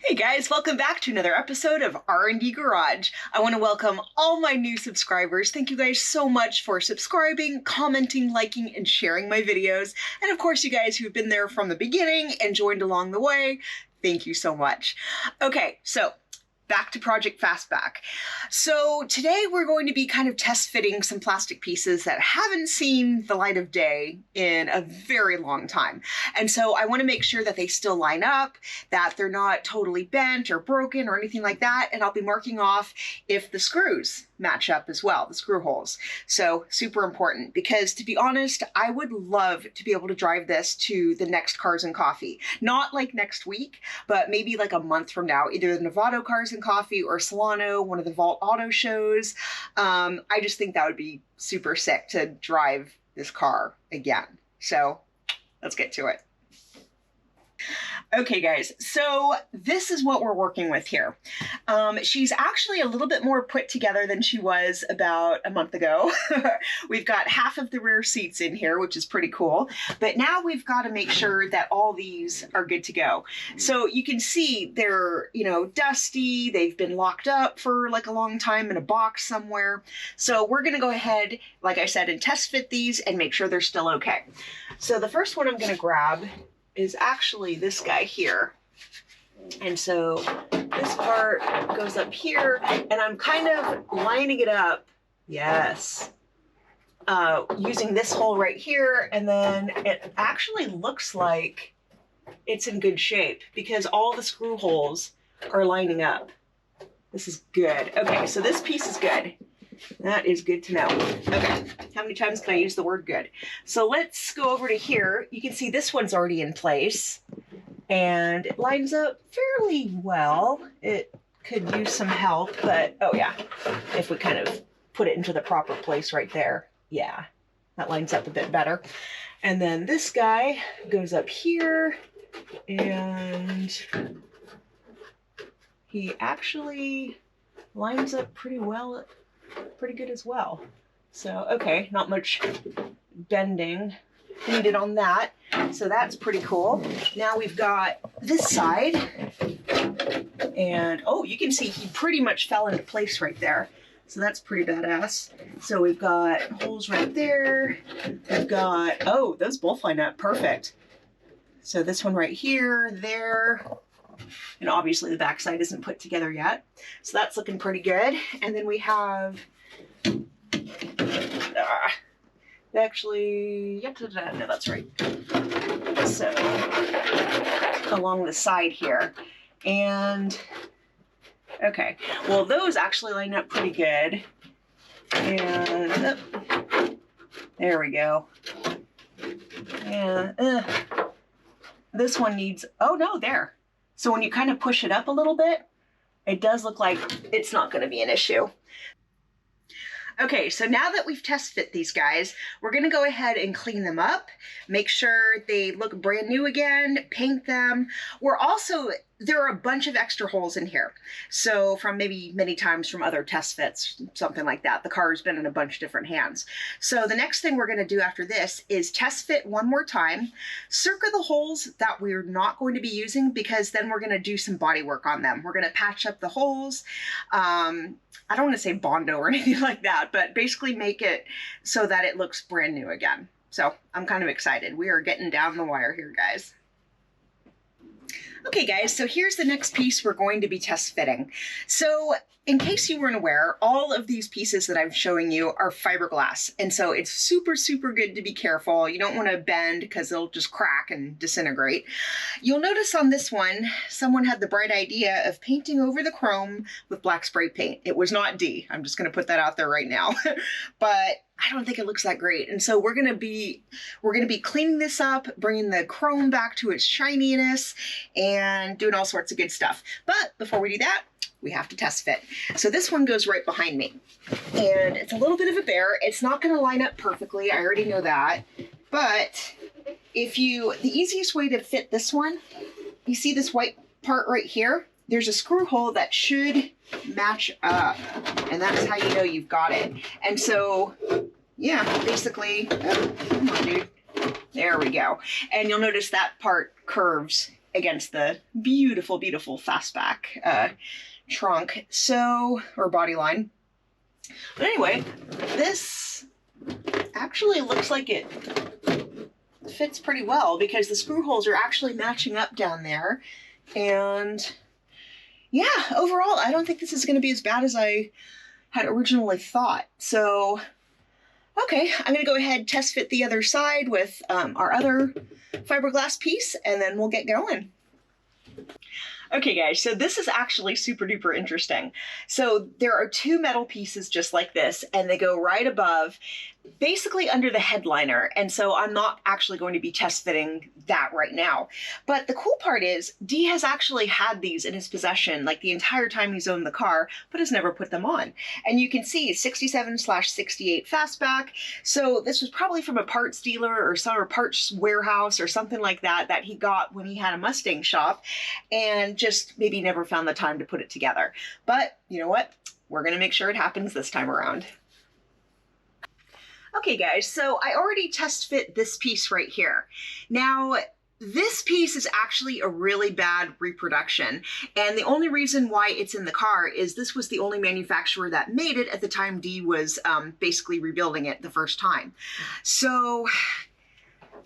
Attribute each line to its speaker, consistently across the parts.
Speaker 1: Hey guys, welcome back to another episode of R&Dgarage. I want to welcome all my new subscribers. Thank you guys so much for subscribing, commenting, liking, and sharing my videos. And of course, you guys who've been there from the beginning and joined along the way, thank you so much. Okay, so back to Project Fastback. So today we're going to be kind of test fitting some plastic pieces that haven't seen the light of day in a very long time. And so I want to make sure that they still line up, that they're not totally bent or broken or anything like that. And I'll be marking off if the screws match up as well, the screw holes. So super important, because to be honest, I would love to be able to drive this to the next Cars and Coffee. Not like next week, but maybe like a month from now, either the Novato Cars and Coffee or Solano, one of the Vault Auto shows. I just think that would be super sick to drive this car again. So let's get to it. Okay guys, so this is what we're working with here. She's actually a little bit more put together than she was about a month ago. We've got half of the rear seats in here, which is pretty cool. But now we've got to make sure that all these are good to go. So you can see they're, dusty. They've been locked up for like a long time in a box somewhere. So we're going to go ahead, like I said, and test fit these and make sure they're still okay. So the first one I'm going to grab is actually this guy here. And so this part goes up here, and I'm kind of lining it up, yes, using this hole right here, and then it actually looks like it's in good shape because all the screw holes are lining up. This is good. Okay, so this piece is good. That is good to know. Okay, how many times can I use the word good? So let's go over to here. You can see this one's already in place and it lines up fairly well. It could use some help, but oh yeah, if we kind of put it into the proper place right there, yeah, that lines up a bit better. And then this guy goes up here and he actually lines up pretty well. Pretty good as well. So, okay, not much bending needed on that. So that's pretty cool. Now we've got this side. And, oh, you can see he pretty much fell into place right there. So that's pretty badass. So we've got holes right there. We've got, oh, those both line up perfect. So this one right here, there. And obviously the backside isn't put together yet. So that's looking pretty good. And then we have, actually, yep, no, that's right. So along the side here. And, okay, well, those actually line up pretty good. And, there we go. And this one needs, oh no, there. So when you kind of push it up a little bit, it does look like it's not going to be an issue. Okay, so now that we've test fit these guys, we're going to go ahead and clean them up, make sure they look brand new again, paint them. There are a bunch of extra holes in here. So from maybe many times from other test fits, something like that. The car has been in a bunch of different hands. So the next thing we're going to do after this is test fit one more time, circle the holes that we're not going to be using, because then we're going to do some body work on them. We're going to patch up the holes. I don't want to say Bondo or anything like that, but basically make it so that it looks brand new again. So I'm kind of excited. We are getting down the wire here, guys. Okay guys, so here's the next piece we're going to be test fitting. So in case you weren't aware, all of these pieces that I'm showing you are fiberglass. And so it's super, super good to be careful. You don't want to bend because they'll just crack and disintegrate. You'll notice on this one, someone had the bright idea of painting over the chrome with black spray paint. It was not D. I'm just going to put that out there right now. But I don't think it looks that great. And so we're going to be cleaning this up, bringing the chrome back to its shininess and doing all sorts of good stuff. But before we do that, we have to test fit. So this one goes right behind me and it's a little bit of a bear. It's not going to line up perfectly. I already know that. But the easiest way to fit this one, you see this white part right here? There's a screw hole that should match up, and that's how you know you've got it. And so, yeah, basically, oh, come on, dude. There we go. And you'll notice that part curves against the beautiful, beautiful Fastback trunk, so, or body line. But anyway, this actually looks like it fits pretty well because the screw holes are actually matching up down there. And yeah, overall, I don't think this is going to be as bad as I had originally thought. So, okay, I'm going to go ahead, test fit the other side with our other fiberglass piece, and then we'll get going. Okay guys, so this is actually super duper interesting. So there are two metal pieces just like this, and they go right above, basically under the headliner. And so I'm not actually going to be test fitting that right now. But the cool part is Dee has actually had these in his possession like the entire time he's owned the car, but has never put them on. And you can see 67/68 Fastback. So this was probably from a parts dealer or some parts warehouse or something like that that he got when he had a Mustang shop, and just maybe never found the time to put it together. But you know what? We're going to make sure it happens this time around. Okay guys, so I already test fit this piece right here. Now, this piece is actually a really bad reproduction, and the only reason why it's in the car is this was the only manufacturer that made it at the time Dee was basically rebuilding it the first time. So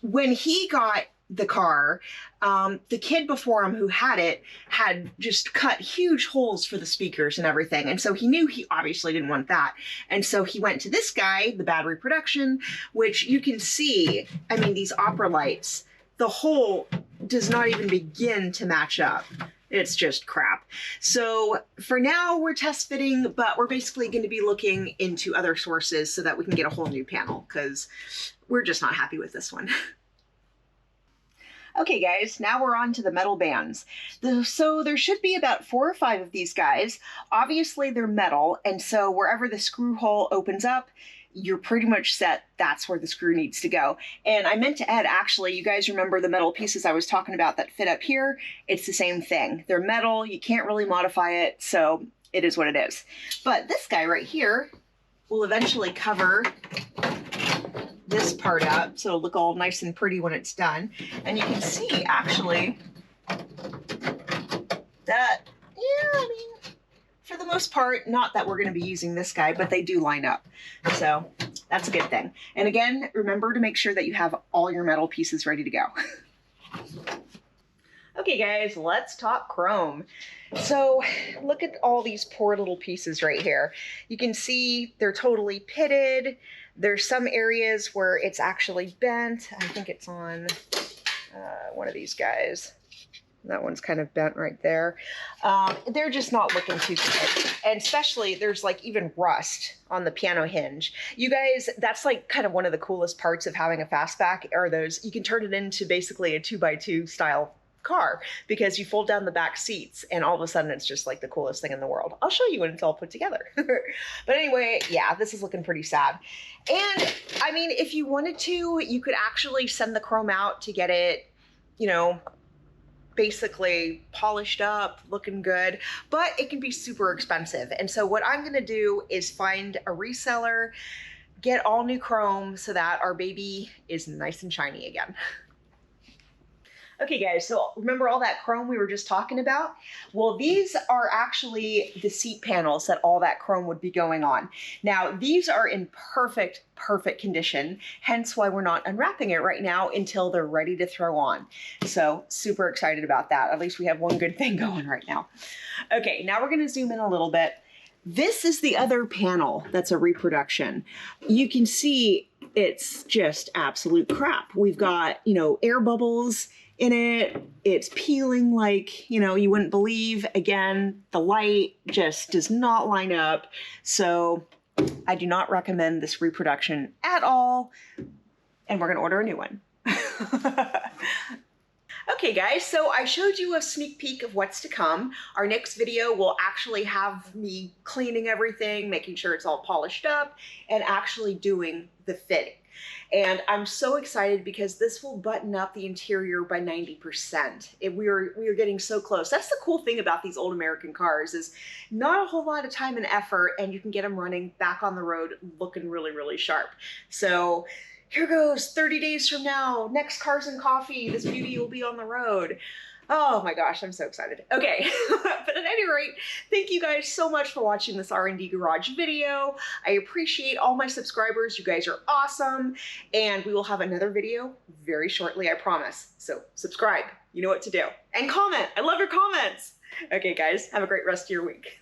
Speaker 1: when he got the car, the kid before him who had it had just cut huge holes for the speakers and everything. And so he knew he obviously didn't want that. And so he went to this guy, the bad reproduction, which you can see, I mean, these opera lights, the hole does not even begin to match up. It's just crap. So for now we're test fitting, but we're basically going to be looking into other sources so that we can get a whole new panel because we're just not happy with this one. Okay guys, now we're on to the metal bands. So there should be about 4 or 5 of these guys. Obviously they're metal, and so wherever the screw hole opens up, you're pretty much set. That's where the screw needs to go. And I meant to add, actually, you guys remember the metal pieces I was talking about that fit up here? It's the same thing. They're metal, you can't really modify it, so it is what it is. But this guy right here will eventually cover this part up, so it'll look all nice and pretty when it's done. And you can see, actually, that, yeah, I mean, for the most part, not that we're going to be using this guy, but they do line up. So that's a good thing. And again, remember to make sure that you have all your metal pieces ready to go. Okay guys, let's talk chrome. So look at all these poor little pieces right here. You can see they're totally pitted. There's some areas where it's actually bent. I think it's on one of these guys. That one's kind of bent right there. They're just not looking too good. And especially there's like even rust on the piano hinge. You guys, that's like kind of one of the coolest parts of having a Fastback are those, you can turn it into basically a 2x2 style car because you fold down the back seats and all of a sudden it's just like the coolest thing in the world. I'll show you when it's all put together. But anyway, yeah, this is looking pretty sad. And I mean, if you wanted to, you could actually send the chrome out to get it, you know, basically polished up, looking good, but it can be super expensive. And so what I'm gonna do is find a reseller, get all new chrome so that our baby is nice and shiny again. Okay guys, so remember all that chrome we were just talking about? Well, these are actually the seat panels that all that chrome would be going on. Now, these are in perfect, perfect condition, hence why we're not unwrapping it right now until they're ready to throw on. So super excited about that. At least we have one good thing going right now. Okay, now we're gonna zoom in a little bit. This is the other panel that's a reproduction. You can see it's just absolute crap. We've got, you know, air bubbles in it. It's peeling like, you know, you wouldn't believe. Again, the light just does not line up. So I do not recommend this reproduction at all. And we're going to order a new one. Okay guys, so I showed you a sneak peek of what's to come. Our next video will actually have me cleaning everything, making sure it's all polished up, and actually doing the fitting. And I'm so excited because this will button up the interior by 90%. We are getting so close. That's the cool thing about these old American cars is not a whole lot of time and effort, and you can get them running back on the road looking really, really sharp. So here goes 30 days from now, next Cars and Coffee, this beauty will be on the road. Oh my gosh, I'm so excited. Okay, but at any rate, thank you guys so much for watching this R&D Garage video. I appreciate all my subscribers. You guys are awesome. And we will have another video very shortly, I promise. So subscribe, you know what to do. And comment, I love your comments. Okay guys, have a great rest of your week.